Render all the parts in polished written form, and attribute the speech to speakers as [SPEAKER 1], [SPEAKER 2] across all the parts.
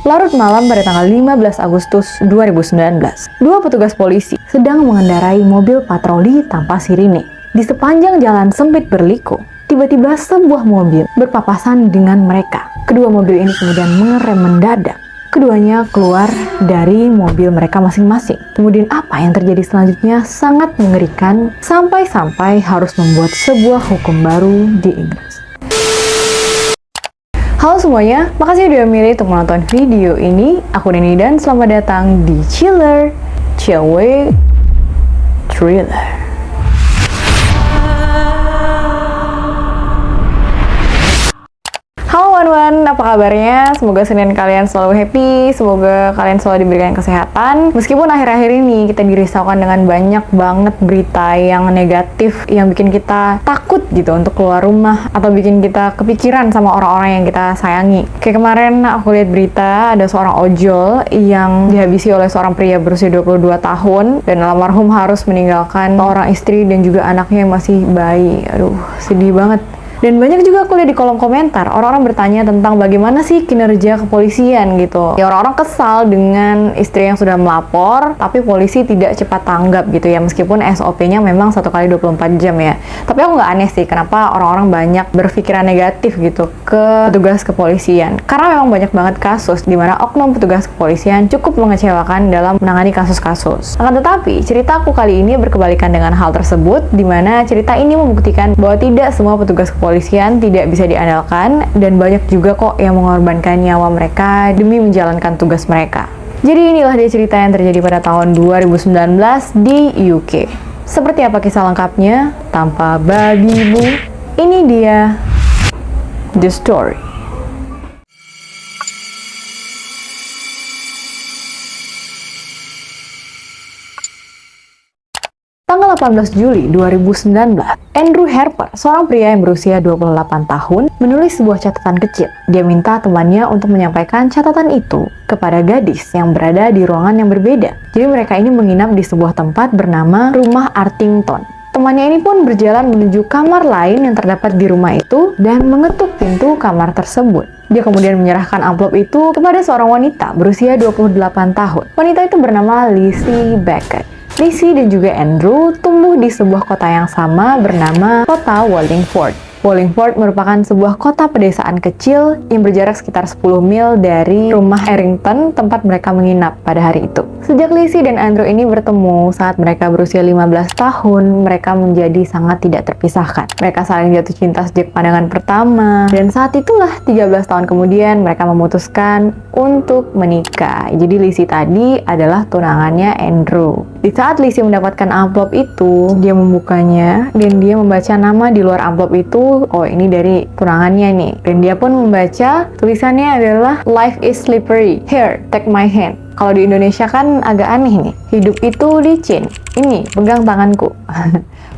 [SPEAKER 1] Larut malam pada tanggal 15 Agustus 2019, dua petugas polisi sedang mengendarai mobil patroli tanpa sirine. Di sepanjang jalan sempit berliku, tiba-tiba sebuah mobil berpapasan dengan mereka. Kedua mobil ini kemudian mengerem mendadak. Keduanya keluar dari mobil mereka masing-masing. Kemudian apa yang terjadi selanjutnya sangat mengerikan, sampai-sampai harus membuat sebuah hukum baru di Inggris. Halo semuanya, makasih udah milih untuk menonton video ini. Aku Neni dan selamat datang di Chiller, Cewek Thriller. Halo Wan, apa kabarnya? Semoga Senin kalian selalu happy, semoga kalian selalu diberikan kesehatan. Meskipun akhir-akhir ini kita dirisaukan dengan banyak banget berita yang negatif, yang bikin kita takut gitu untuk keluar rumah, atau bikin kita kepikiran sama orang-orang yang kita sayangi. Kayak kemarin aku lihat berita, ada seorang ojol yang dihabisi oleh seorang pria berusia 22 tahun, dan almarhum harus meninggalkan seorang istri dan juga anaknya yang masih bayi. Aduh, sedih banget. Dan banyak juga aku lihat di kolom komentar, orang-orang bertanya tentang bagaimana sih kinerja kepolisian gitu. Ya orang-orang kesal dengan istri yang sudah melapor, tapi polisi tidak cepat tanggap gitu ya, meskipun SOP-nya memang 1 kali 24 jam ya. Tapi aku nggak aneh sih, kenapa orang-orang banyak berpikiran negatif gitu ke petugas kepolisian. Karena memang banyak banget kasus di mana oknum petugas kepolisian cukup mengecewakan dalam menangani kasus-kasus. Akan tetapi, cerita aku kali ini berkebalikan dengan hal tersebut, di mana cerita ini membuktikan bahwa tidak semua petugas kepolisian tidak bisa diandalkan, dan banyak juga kok yang mengorbankan nyawa mereka demi menjalankan tugas mereka. Jadi inilah dia cerita yang terjadi pada tahun 2019 di UK. Seperti apa kisah lengkapnya? Tanpa babi bu, ini dia The Story. Tanggal 18 Juli 2019, Andrew Harper, seorang pria yang berusia 28 tahun, menulis sebuah catatan kecil. Dia minta temannya untuk menyampaikan catatan itu kepada gadis yang berada di ruangan yang berbeda. Jadi mereka ini menginap di sebuah tempat bernama Rumah Artington. Temannya ini pun berjalan menuju kamar lain yang terdapat di rumah itu dan mengetuk pintu kamar tersebut. Dia kemudian menyerahkan amplop itu kepada seorang wanita berusia 28 tahun. Wanita itu bernama Lizzie Beckett. Lizzie dan juga Andrew tumbuh di sebuah kota yang sama bernama kota Wallingford. Wallingford merupakan sebuah kota pedesaan kecil yang berjarak sekitar 10 mil dari rumah Errington tempat mereka menginap pada hari itu. Sejak Lizzie dan Andrew ini bertemu saat mereka berusia 15 tahun, mereka menjadi sangat tidak terpisahkan. Mereka saling jatuh cinta sejak pandangan pertama, dan saat itulah 13 tahun kemudian mereka memutuskan untuk menikah. Jadi Lizzie tadi adalah tunangannya Andrew. Di saat Lizzie mendapatkan amplop itu, dia membukanya dan dia membaca nama di luar amplop itu. Oh, ini dari tunangannya nih. Dan dia pun membaca tulisannya adalah "Life is slippery. Here, take my hand." Kalau di Indonesia kan agak aneh nih. Hidup itu licin. Ini, pegang tanganku.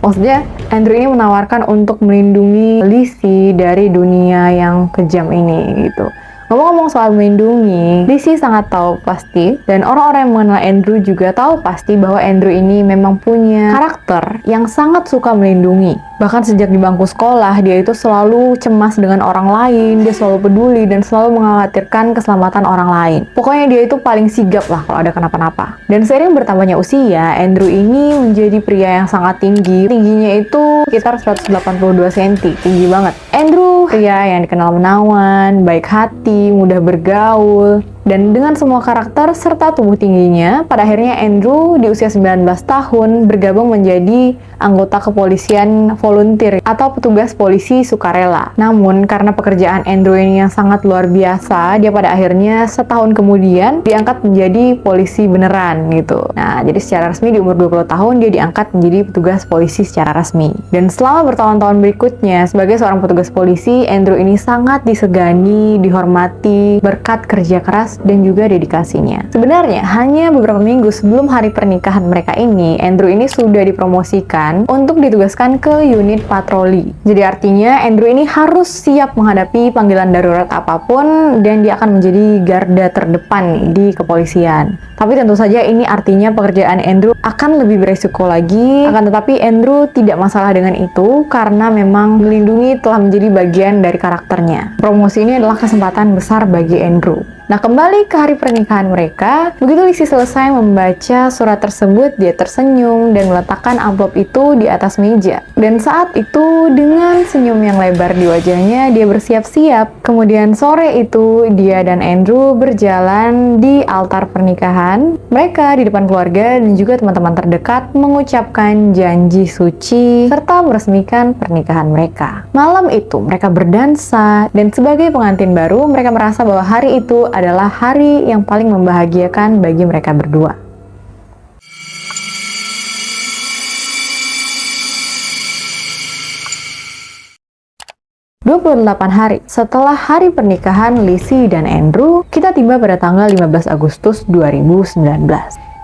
[SPEAKER 1] Maksudnya, Andrew ini menawarkan untuk melindungi Lizzie dari dunia yang kejam ini gitu. Ngomong-ngomong soal melindungi, Lizzie sangat tahu pasti, dan orang-orang yang mengenal Andrew juga tahu pasti bahwa Andrew ini memang punya karakter yang sangat suka melindungi. Bahkan sejak di bangku sekolah, dia itu selalu cemas dengan orang lain, dia selalu peduli dan selalu mengkhawatirkan keselamatan orang lain. Pokoknya dia itu paling sigap lah kalau ada kenapa-napa. Dan seiring bertambahnya usia, Andrew ini menjadi pria yang sangat tinggi. Tingginya itu sekitar 182 cm, tinggi banget. Andrew, pria yang dikenal menawan, baik hati, mudah bergaul, dan dengan semua karakter serta tubuh tingginya, pada akhirnya Andrew di usia 19 tahun bergabung menjadi anggota kepolisian volunteer atau petugas polisi sukarela. Namun karena pekerjaan Andrew ini yang sangat luar biasa, dia pada akhirnya setahun kemudian diangkat menjadi polisi beneran gitu. Nah, jadi secara resmi di umur 20 tahun dia diangkat menjadi petugas polisi secara resmi. Dan selama bertahun-tahun berikutnya sebagai seorang petugas polisi, Andrew ini sangat disegani, dihormati berkat kerja keras dan juga dedikasinya. Sebenarnya hanya beberapa minggu sebelum hari pernikahan mereka ini, Andrew ini sudah dipromosikan untuk ditugaskan ke unit patroli. Jadi artinya Andrew ini harus siap menghadapi panggilan darurat apapun dan dia akan menjadi garda terdepan di kepolisian. Tapi tentu saja ini artinya pekerjaan Andrew akan lebih beresiko lagi. Akan tetapi Andrew tidak masalah dengan itu karena memang melindungi telah menjadi bagian dari karakternya. Promosi ini adalah kesempatan besar bagi Andrew. Nah, kembali ke hari pernikahan mereka, begitu Lizzie selesai membaca surat tersebut, dia tersenyum dan meletakkan amplop itu di atas meja. Dan saat itu, dengan senyum yang lebar di wajahnya, dia bersiap-siap. Kemudian sore itu, dia dan Andrew berjalan di altar pernikahan. Mereka di depan keluarga dan juga teman-teman terdekat mengucapkan janji suci serta meresmikan pernikahan mereka. Malam itu, mereka berdansa dan sebagai pengantin baru, mereka merasa bahwa hari itu adalah hari yang paling membahagiakan bagi mereka berdua. ...28 hari setelah hari pernikahan Lizzie dan Andrew, kita tiba pada tanggal 15 Agustus 2019.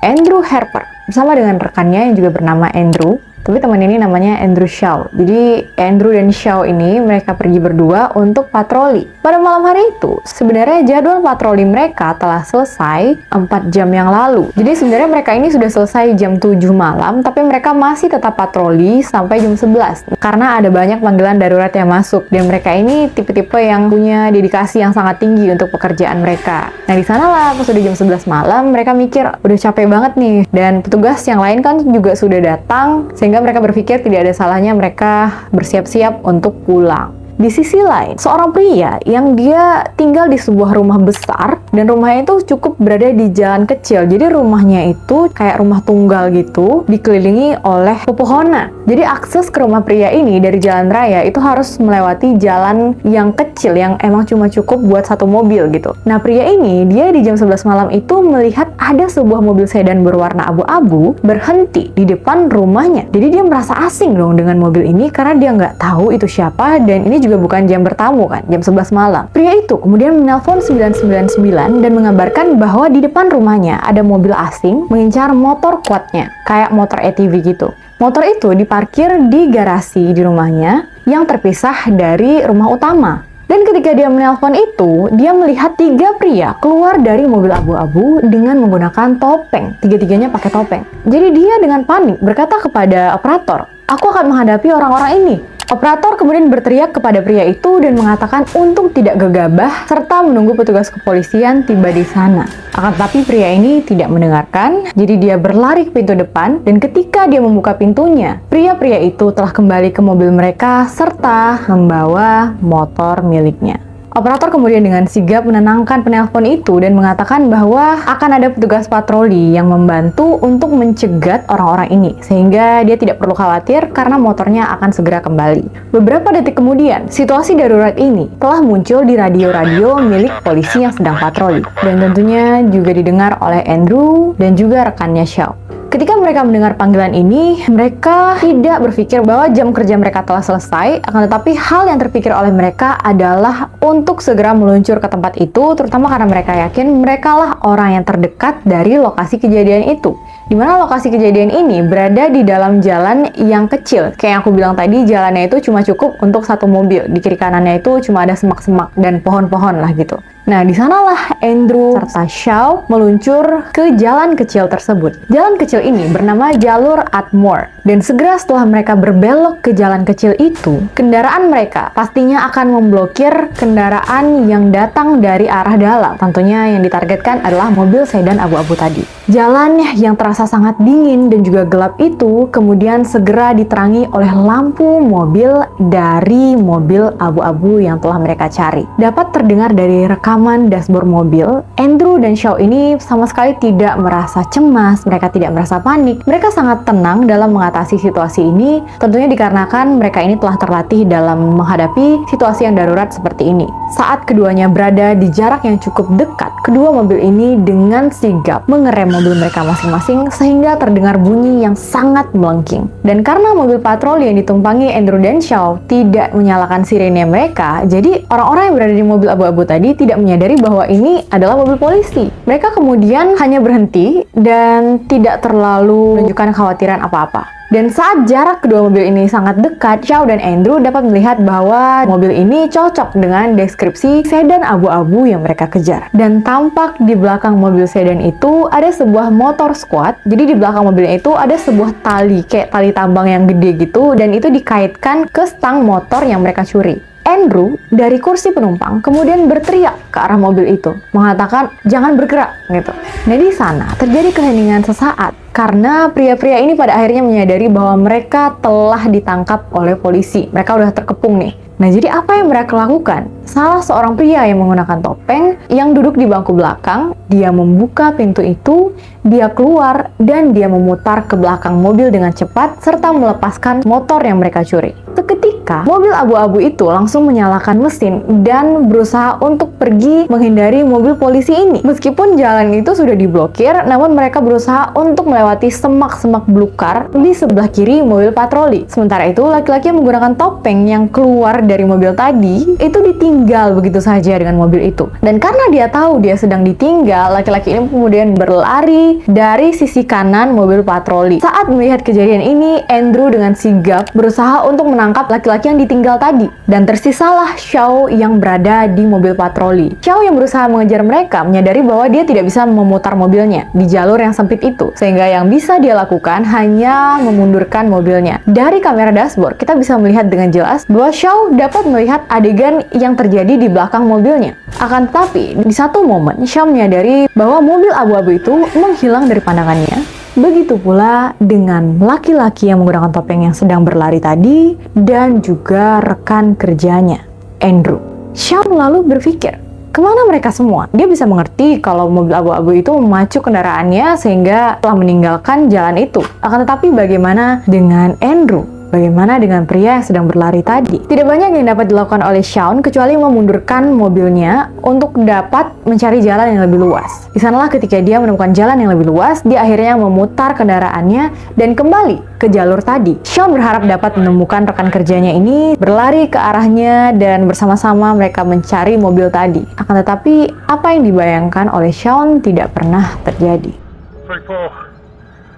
[SPEAKER 1] Andrew Harper bersama dengan rekannya yang juga bernama Andrew, tapi teman ini namanya Andrew Shaw. Jadi Andrew dan Shaw ini mereka pergi berdua untuk patroli. Pada malam hari itu, sebenarnya jadwal patroli mereka telah selesai 4 jam yang lalu. Jadi sebenarnya mereka ini sudah selesai jam 7 malam, tapi mereka masih tetap patroli sampai jam 11. Karena ada banyak panggilan darurat yang masuk, dan mereka ini tipe-tipe yang punya dedikasi yang sangat tinggi untuk pekerjaan mereka. Nah, di sanalah pas sudah jam 11 malam, mereka mikir, udah capek banget nih. Dan petugas yang lain kan juga sudah datang, sehingga mereka berpikir tidak ada salahnya mereka bersiap-siap untuk pulang. Di sisi lain, seorang pria yang dia tinggal di sebuah rumah besar dan rumahnya itu cukup berada di jalan kecil. Jadi rumahnya itu kayak rumah tunggal gitu, dikelilingi oleh pepohonan. Jadi akses ke rumah pria ini dari jalan raya itu harus melewati jalan yang kecil yang emang cuma cukup buat satu mobil gitu. Nah, pria ini dia di jam 11 malam itu melihat ada sebuah mobil sedan berwarna abu-abu berhenti di depan rumahnya. Jadi dia merasa asing dong dengan mobil ini karena dia nggak tahu itu siapa, dan ini juga bukan jam bertamu kan, jam 11 malam. Pria itu kemudian menelpon 999 dan mengabarkan bahwa di depan rumahnya ada mobil asing mengincar motor quadnya, kayak motor ATV gitu. Motor itu diparkir di garasi di rumahnya yang terpisah dari rumah utama. Dan ketika dia menelpon itu, dia melihat 3 pria keluar dari mobil abu-abu dengan menggunakan topeng. Tiga-tiganya pakai topeng. Jadi dia dengan panik berkata kepada operator, "Aku akan menghadapi orang-orang ini." Operator kemudian berteriak kepada pria itu dan mengatakan untuk tidak gegabah serta menunggu petugas kepolisian tiba di sana. Akan tetapi pria ini tidak mendengarkan, jadi dia berlari ke pintu depan, dan ketika dia membuka pintunya, pria-pria itu telah kembali ke mobil mereka serta membawa motor miliknya. Operator kemudian dengan sigap menenangkan penelpon itu dan mengatakan bahwa akan ada petugas patroli yang membantu untuk mencegat orang-orang ini, sehingga dia tidak perlu khawatir karena motornya akan segera kembali. Beberapa detik kemudian, situasi darurat ini telah muncul di radio-radio milik polisi yang sedang patroli, dan tentunya juga didengar oleh Andrew dan juga rekannya Shaw. Ketika mereka mendengar panggilan ini, mereka tidak berpikir bahwa jam kerja mereka telah selesai, akan tetapi hal yang terpikir oleh mereka adalah untuk segera meluncur ke tempat itu, terutama karena mereka yakin merekalah orang yang terdekat dari lokasi kejadian itu. Di mana lokasi kejadian ini berada di dalam jalan yang kecil. Kayak yang aku bilang tadi, jalannya itu cuma cukup untuk satu mobil. Di kiri kanannya itu cuma ada semak-semak dan pohon-pohon lah gitu. Nah, di sanalah Andrew serta Shaw meluncur ke jalan kecil tersebut. Jalan kecil ini bernama jalur Atmore. Dan segera setelah mereka berbelok ke jalan kecil itu, kendaraan mereka pastinya akan memblokir kendaraan yang datang dari arah dalam. Tentunya yang ditargetkan adalah mobil sedan abu-abu tadi. Jalan yang terasa sangat dingin dan juga gelap itu kemudian segera diterangi oleh lampu mobil dari mobil abu-abu yang telah mereka cari. Dapat terdengar dari rekaman dashboard mobil, Andrew dan Shaw ini sama sekali tidak merasa cemas, mereka tidak merasa panik. Mereka sangat tenang dalam mengatasi situasi ini, tentunya dikarenakan mereka ini telah terlatih dalam menghadapi situasi yang darurat seperti ini. Saat keduanya berada di jarak yang cukup dekat, kedua mobil ini dengan sigap mengerem mobil mereka masing-masing sehingga terdengar bunyi yang sangat melengking. Dan karena mobil patroli yang ditumpangi Andrew dan Shaw tidak menyalakan sirene mereka, jadi orang-orang yang berada di mobil abu-abu tadi tidak menyadari bahwa ini adalah mobil polisi. Mereka kemudian hanya berhenti dan tidak terlalu menunjukkan kekhawatiran apa-apa. Dan saat jarak kedua mobil ini sangat dekat, Shaw dan Andrew dapat melihat bahwa mobil ini cocok dengan deskripsi sedan abu-abu yang mereka kejar. Dan tampak di belakang mobil sedan itu ada sebuah motor squad. Jadi di belakang mobilnya itu ada sebuah tali, kayak tali tambang yang gede gitu, dan itu dikaitkan ke stang motor yang mereka curi. Andrew dari kursi penumpang kemudian berteriak ke arah mobil itu, mengatakan jangan bergerak gitu. Nah di sana terjadi keheningan sesaat karena pria-pria ini pada akhirnya menyadari bahwa mereka telah ditangkap oleh polisi. Mereka udah terkepung nih. Nah, jadi apa yang mereka lakukan? Salah seorang pria yang menggunakan topeng yang duduk di bangku belakang, dia membuka pintu itu, dia keluar, dan dia memutar ke belakang mobil dengan cepat, serta melepaskan motor yang mereka curi. Seketika, mobil abu-abu itu langsung menyalakan mesin dan berusaha untuk pergi menghindari mobil polisi ini. Meskipun jalan itu sudah diblokir, namun mereka berusaha untuk melewati semak-semak belukar di sebelah kiri mobil patroli. Sementara itu, laki-laki yang menggunakan topeng yang keluar dari mobil tadi itu ditinggal begitu saja dengan mobil itu. Dan karena dia tahu dia sedang ditinggal, laki-laki ini kemudian berlari dari sisi kanan mobil patroli. Saat melihat kejadian ini, Andrew dengan sigap berusaha untuk menangkap laki-laki yang ditinggal tadi. Dan tersisalah Shaw yang berada di mobil patroli. Shaw yang berusaha mengejar mereka menyadari bahwa dia tidak bisa memutar mobilnya di jalur yang sempit itu. Sehingga yang bisa dia lakukan hanya memundurkan mobilnya. Dari kamera dashboard, kita bisa melihat dengan jelas bahwa Shaw dapat melihat adegan yang terjadi di belakang mobilnya. Akan tetapi, di satu momen, Shaw menyadari bahwa mobil abu-abu itu menghilang dari pandangannya. Begitu pula dengan laki-laki yang menggunakan topeng yang sedang berlari tadi dan juga rekan kerjanya, Andrew. Shaw lalu berpikir, kemana mereka semua? Dia bisa mengerti kalau mobil abu-abu itu memacu kendaraannya sehingga telah meninggalkan jalan itu. Akan tetapi bagaimana dengan Andrew? Bagaimana dengan pria yang sedang berlari tadi? Tidak banyak yang dapat dilakukan oleh Shawn kecuali memundurkan mobilnya untuk dapat mencari jalan yang lebih luas. Di sanalah ketika dia menemukan jalan yang lebih luas, dia akhirnya memutar kendaraannya dan kembali ke jalur tadi. Shawn berharap dapat menemukan rekan kerjanya ini, berlari ke arahnya, dan bersama-sama mereka mencari mobil tadi. Akan tetapi, apa yang dibayangkan oleh Shawn tidak pernah terjadi.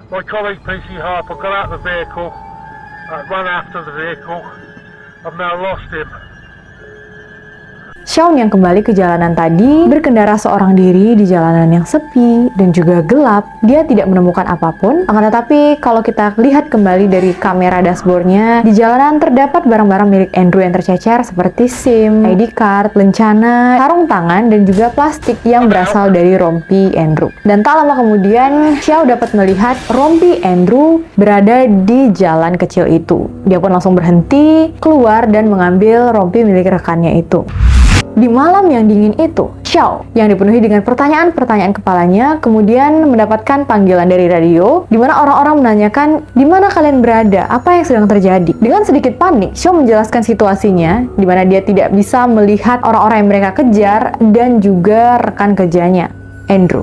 [SPEAKER 2] My colleague PC Harper got out of the vehicle. Run after the vehicle. I've now lost him.
[SPEAKER 1] Shawn yang kembali ke jalanan tadi berkendara seorang diri di jalanan yang sepi dan juga gelap. Dia tidak menemukan apapun. Akan tetapi kalau kita lihat kembali dari kamera dashboardnya, di jalanan terdapat barang-barang milik Andrew yang tercecer seperti SIM, ID card, lencana, sarung tangan, dan juga plastik yang berasal dari rompi Andrew. Dan tak lama kemudian, Shaw dapat melihat rompi Andrew berada di jalan kecil itu. Dia pun langsung berhenti, keluar, dan mengambil rompi milik rekannya itu. Di malam yang dingin itu, Shaw yang dipenuhi dengan pertanyaan-pertanyaan kepalanya kemudian mendapatkan panggilan dari radio di mana orang-orang menanyakan di mana kalian berada, apa yang sedang terjadi. Dengan sedikit panik, Shaw menjelaskan situasinya di mana dia tidak bisa melihat orang-orang yang mereka kejar dan juga rekan kerjanya, Andrew.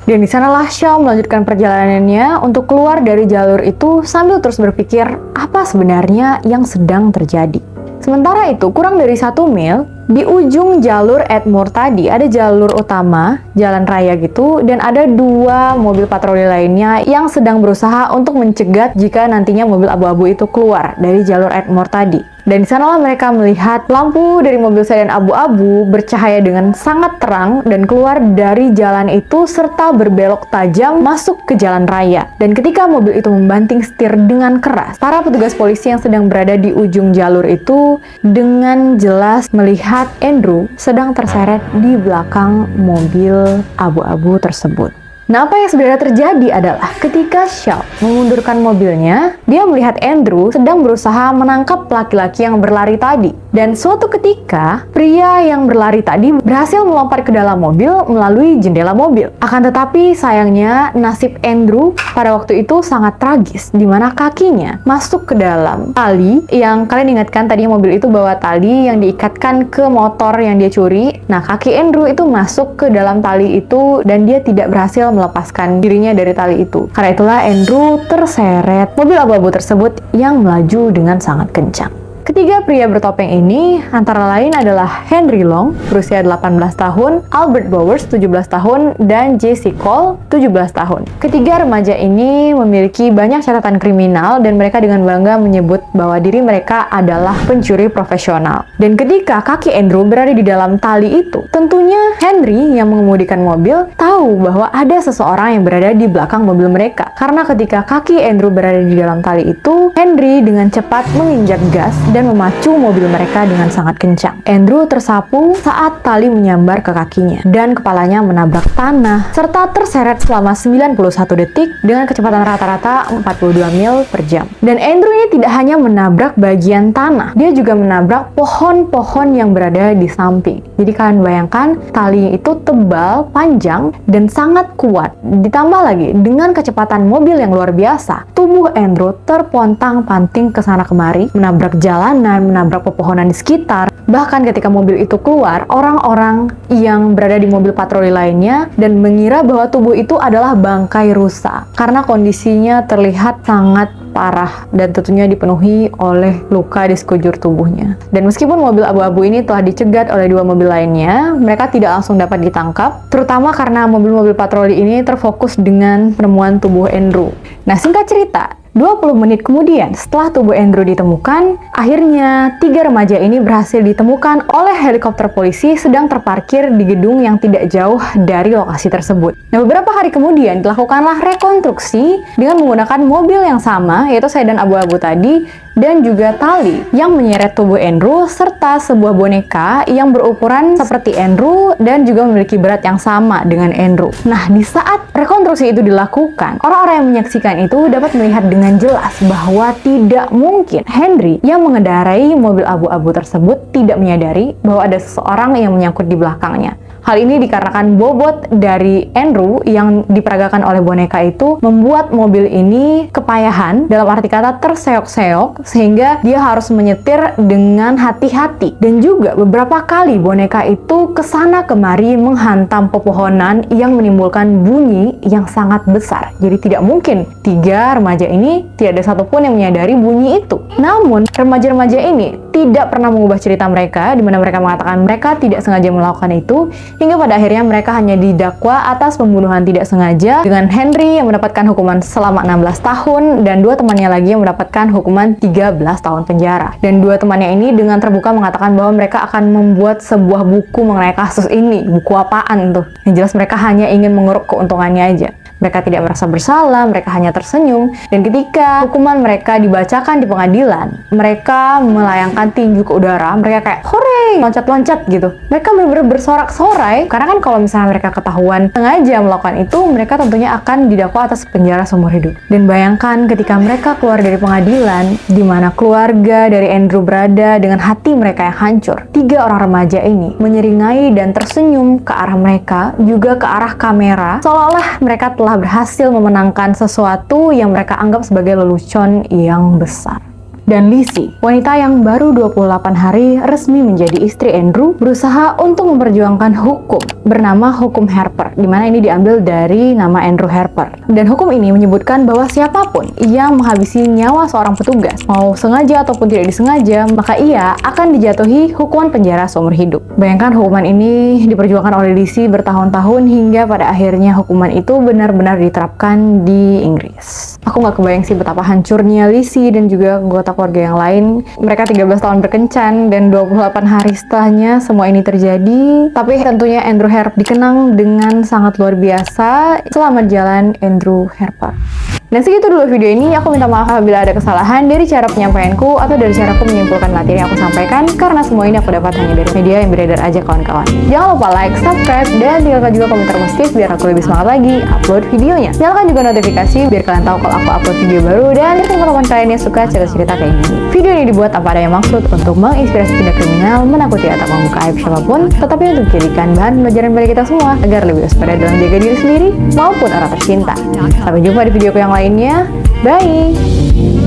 [SPEAKER 1] Dan di sanalah Shaw melanjutkan perjalanannya untuk keluar dari jalur itu sambil terus berpikir apa sebenarnya yang sedang terjadi. Sementara itu, kurang dari 1 mil, di ujung jalur Edmore tadi ada jalur utama, jalan raya gitu, dan ada 2 mobil patroli lainnya yang sedang berusaha untuk mencegat jika nantinya mobil abu-abu itu keluar dari jalur Edmore tadi. Dan di sanalah mereka melihat lampu dari mobil sedan abu-abu bercahaya dengan sangat terang dan keluar dari jalan itu serta berbelok tajam masuk ke jalan raya. Dan ketika mobil itu membanting setir dengan keras, para petugas polisi yang sedang berada di ujung jalur itu dengan jelas melihat Andrew sedang terseret di belakang mobil abu-abu tersebut. Nah, apa yang sebenarnya terjadi adalah ketika Shaw memundurkan mobilnya, dia melihat Andrew sedang berusaha menangkap laki-laki yang berlari tadi. Dan suatu ketika, pria yang berlari tadi berhasil melompat ke dalam mobil melalui jendela mobil. Akan tetapi, sayangnya nasib Andrew pada waktu itu sangat tragis, di mana kakinya masuk ke dalam tali yang kalian ingatkan tadi mobil itu bawa tali yang diikatkan ke motor yang dia curi. Nah, kaki Andrew itu masuk ke dalam tali itu dan dia tidak berhasil melepaskan dirinya dari tali itu. Karena itulah Andrew terseret mobil abu-abu tersebut yang melaju dengan sangat kencang. Ketiga pria bertopeng ini antara lain adalah Henry Long, berusia 18 tahun, Albert Bowers, 17 tahun, dan Jesse Cole, 17 tahun. Ketiga remaja ini memiliki banyak catatan kriminal dan mereka dengan bangga menyebut bahwa diri mereka adalah pencuri profesional. Dan ketika kaki Andrew berada di dalam tali itu, tentunya Henry yang mengemudikan mobil tahu bahwa ada seseorang yang berada di belakang mobil mereka. Karena ketika kaki Andrew berada di dalam tali itu, Henry dengan cepat menginjak gas dan memacu mobil mereka dengan sangat kencang. Andrew tersapu saat tali menyambar ke kakinya dan kepalanya menabrak tanah serta terseret selama 91 detik dengan kecepatan rata-rata 42 mil per jam. Dan Andrew ini tidak hanya menabrak bagian tanah, dia juga menabrak pohon-pohon yang berada di samping. Jadi kalian bayangkan, tali itu tebal, panjang, dan sangat kuat. Ditambah lagi dengan kecepatan mobil yang luar biasa, tubuh Andrew terpontang-panting ke sana kemari, menabrak jalanan, menabrak pepohonan di sekitar. Bahkan ketika mobil itu keluar, orang-orang yang berada di mobil patroli lainnya dan mengira bahwa tubuh itu adalah bangkai rusa karena kondisinya terlihat sangat parah dan tentunya dipenuhi oleh luka di sekujur tubuhnya. Dan meskipun mobil abu-abu ini telah dicegat oleh dua mobil lainnya, mereka tidak langsung dapat ditangkap, terutama karena mobil-mobil patroli ini terfokus dengan penemuan tubuh Andrew. Nah, singkat cerita, 20 menit kemudian setelah tubuh Andrew ditemukan, akhirnya 3 remaja ini berhasil ditemukan oleh helikopter polisi sedang terparkir di gedung yang tidak jauh dari lokasi tersebut. Nah, beberapa hari kemudian dilakukanlah rekonstruksi dengan menggunakan mobil yang sama, yaitu sedan abu-abu tadi, dan juga tali yang menyeret tubuh Andrew serta sebuah boneka yang berukuran seperti Andrew dan juga memiliki berat yang sama dengan Andrew. Nah, di saat rekonstruksi itu dilakukan, orang-orang yang menyaksikan itu dapat melihat dengan jelas bahwa tidak mungkin Henry yang mengendarai mobil abu-abu tersebut tidak menyadari bahwa ada seseorang yang menyangkut di belakangnya. Hal ini dikarenakan bobot dari Andrew yang diperagakan oleh boneka itu membuat mobil ini kepayahan, dalam arti kata terseok-seok, sehingga dia harus menyetir dengan hati-hati. Dan juga beberapa kali boneka itu kesana kemari menghantam pepohonan yang menimbulkan bunyi yang sangat besar. Jadi tidak mungkin 3 remaja ini tidak ada satupun yang menyadari bunyi itu. Namun remaja-remaja ini tidak pernah mengubah cerita mereka, di mana mereka mengatakan mereka tidak sengaja melakukan itu, hingga pada akhirnya mereka hanya didakwa atas pembunuhan tidak sengaja dengan Henry yang mendapatkan hukuman selama 16 tahun dan 2 temannya lagi yang mendapatkan hukuman 13 tahun penjara. Dan 2 temannya ini dengan terbuka mengatakan bahwa mereka akan membuat sebuah buku mengenai kasus ini. Buku apaan tuh? Yang jelas mereka hanya ingin mengeruk keuntungannya aja. Mereka tidak merasa bersalah, mereka hanya tersenyum. Dan ketika hukuman mereka dibacakan di pengadilan, mereka melayangkan tinju ke udara. Mereka kayak, hore, loncat-loncat gitu. Mereka benar-benar bersorak-sorai. Karena kan kalau misalnya mereka ketahuan sengaja melakukan itu, mereka tentunya akan didakwa atas penjara seumur hidup. Dan bayangkan ketika mereka keluar dari pengadilan, di mana keluarga dari Andrew berada dengan hati mereka yang hancur. 3 orang remaja ini menyeringai dan tersenyum ke arah mereka, juga ke arah kamera, seolah-olah mereka telah berhasil memenangkan sesuatu yang mereka anggap sebagai lelucon yang besar. Dan Lizzie, wanita yang baru 28 hari resmi menjadi istri Andrew, berusaha untuk memperjuangkan hukum bernama hukum Harper, di mana ini diambil dari nama Andrew Harper. Dan hukum ini menyebutkan bahwa siapapun yang menghabisi nyawa seorang petugas, mau sengaja ataupun tidak disengaja, maka ia akan dijatuhi hukuman penjara seumur hidup. Bayangkan hukuman ini diperjuangkan oleh Lizzie bertahun-tahun hingga pada akhirnya hukuman itu benar-benar diterapkan di Inggris. Aku nggak kebayang sih betapa hancurnya Lizzie dan juga anggota keluarga yang lain. Mereka 13 tahun berkencan dan 28 hari setelahnya semua ini terjadi. Tapi tentunya Andrew Harper dikenang dengan sangat luar biasa. Selamat jalan Andrew Harper. Dan segitu dulu video ini. Aku minta maaf apabila ada kesalahan dari cara penyampaianku atau dari cara aku menyimpulkan materi yang aku sampaikan, karena semua ini aku dapat hanya dari media yang beredar aja kawan-kawan. Jangan lupa like, subscribe, dan tinggalkan juga komentar positif biar aku lebih semangat lagi upload videonya. Nyalakan juga notifikasi biar kalian tahu kalau aku upload video baru, dan teman-teman kalian yang suka cerita-cerita kayak gini. Video ini dibuat tanpa ada yang maksud untuk menginspirasi tindak kriminal, menakuti atau membuka aib siapapun, tetapi untuk dijadikan bahan pelajaran bagi kita semua agar lebih waspada dalam jaga diri sendiri maupun orang tercinta. Sampai jumpa di videoku yang lainnya. Bye!